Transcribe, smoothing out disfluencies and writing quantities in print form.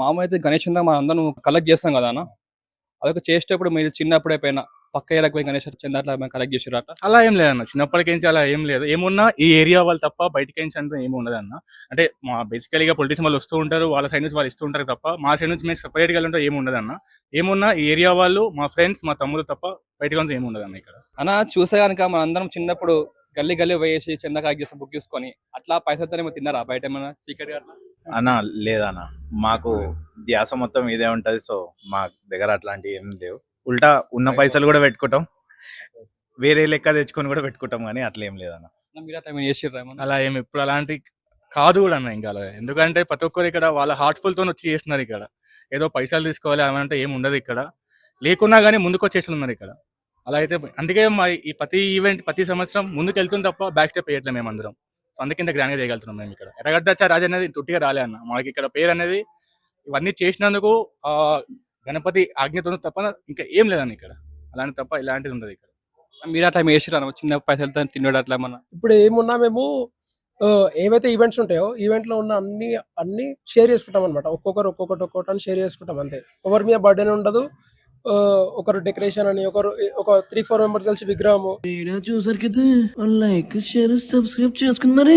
మామూలుగా అయితే గణేష్ చందా మనం అందరం కలెక్ట్ చేస్తాం కదా అన్న. అదొక చేసేటప్పుడు మీరు చిన్నప్పుడు ఎప్పుడైనా పక్క ఏరియాకి పోయి గణేష్ చందా అట్లా ఏమైనా కలెక్ట్ చేసిర్రా అట్లా? అలా ఏం లేదన్న. చిన్నప్పటికేంచి అలా ఏం లేదు. ఏమున్నా ఈ ఏరియా వాళ్ళు తప్ప బయటికేంచి అంటూ ఏమి ఉండదన్న. అంటే మా బేసికలీగా పొలిటీషియన్ వాళ్ళు వస్తూ ఉంటారు. వాళ్ళ సైడ్ నుంచి వాళ్ళు ఇస్తూ ఉంటారు తప్ప మా సైడ్ నుంచి మేము సెపరేట్‌గా వెళ్ళుంటే ఏమి ఉండదన్న. ఏమున్నా ఈ ఏరియా వాళ్ళు, మా ఫ్రెండ్స్, మా తమ్ముడు తప్ప బయటకి అంతా ఏమి ఉండదన్న ఇక్కడ. అన్న చూస్తే గనుక మనందరం చిన్నప్పుడు గల్లీ గల్లీ పోయేసి చందా కలెక్ట్ చేసి బుక్ తీసుకొని అట్లా పైసలతోనేమో తిన్నారా బయట ఏమన్నా సీక్రెట్‌గా అట్లా? అన్న లేదన్న, మాకు ధ్యాస మొత్తం ఇదే ఉంటది. సో మా దగ్గర అట్లాంటివి ఏం లేవు. ఉల్టా ఉన్న పైసలు కూడా పెట్టుకుంటాం, వేరే లెక్క తెచ్చుకొని కూడా పెట్టుకుంటాం, కానీ అట్లా ఏం లేదన్న. అన్న మీరు అట్లా ఏమైనా చేసిర్రా ఏమన్నా? అలా ఏమి ఇప్పుడు అలాంటి కాదు కూడా అన్న ఇంకా అలా. ఎందుకంటే ప్రతి ఒక్కరు ఇక్కడ వాళ్ళ హార్ట్‌ఫుల్‌తో వచ్చి చేస్తున్నారు ఇక్కడ. ఏదో పైసలు తీసుకోవాలి అనంటే ఏమి ఉండదు ఇక్కడ. లేకున్నా గానీ ముందుకొచ్చేస్తున్నారు ఇక్కడ. అలా అయితే అందుకే మా ఈ ప్రతి ఈవెంట్ ప్రతి సంవత్సరం ముందుకెళ్తుంది తప్ప బ్యాక్ స్టెప్ వేయట్లేదు మేమందరం. సో అందుకే ఇంత గ్రాండ్‌గా చేయగలుగుతున్నాం మేము ఇక్కడ. ఎర్రగడ్డ రాజు అనేది ఉట్టిగా రాలే అన్న. మాకు ఇక్కడ పేరు అనేది ఇవన్నీ చేసినందుకు గణపతి ఆజ్ఞతో తప్ప ఇంకా ఏం లేదన్న ఇక్కడ. అలాంటి తప్ప ఇలాంటిది ఉండదు ఇక్కడ. మీరు అట్లా ఏమైనా చేసిర్రా అన్న? చిన్న పైసలతో తినడం అట్లా ఏమన్నా? ఇప్పుడు ఏమున్నా మేము ఏవైతే ఈవెంట్స్ ఉంటాయో ఈవెంట్లో ఉన్న అన్ని షేర్ చేసుకుంటాం అనమాట. ఒక్కొక్కటి అని షేర్ చేసుకుంటాం అంతే. ఎవరి మీద బర్త్డే ఉండదు. ఒకరు డెకరేషన్ అని ఒక 3-4 మెంబర్స్ కలిసి విగ్రహము వీడియో చూసారు కదా, లైక్ షేర్ సబ్స్క్రైబ్ చేసుకుని మరి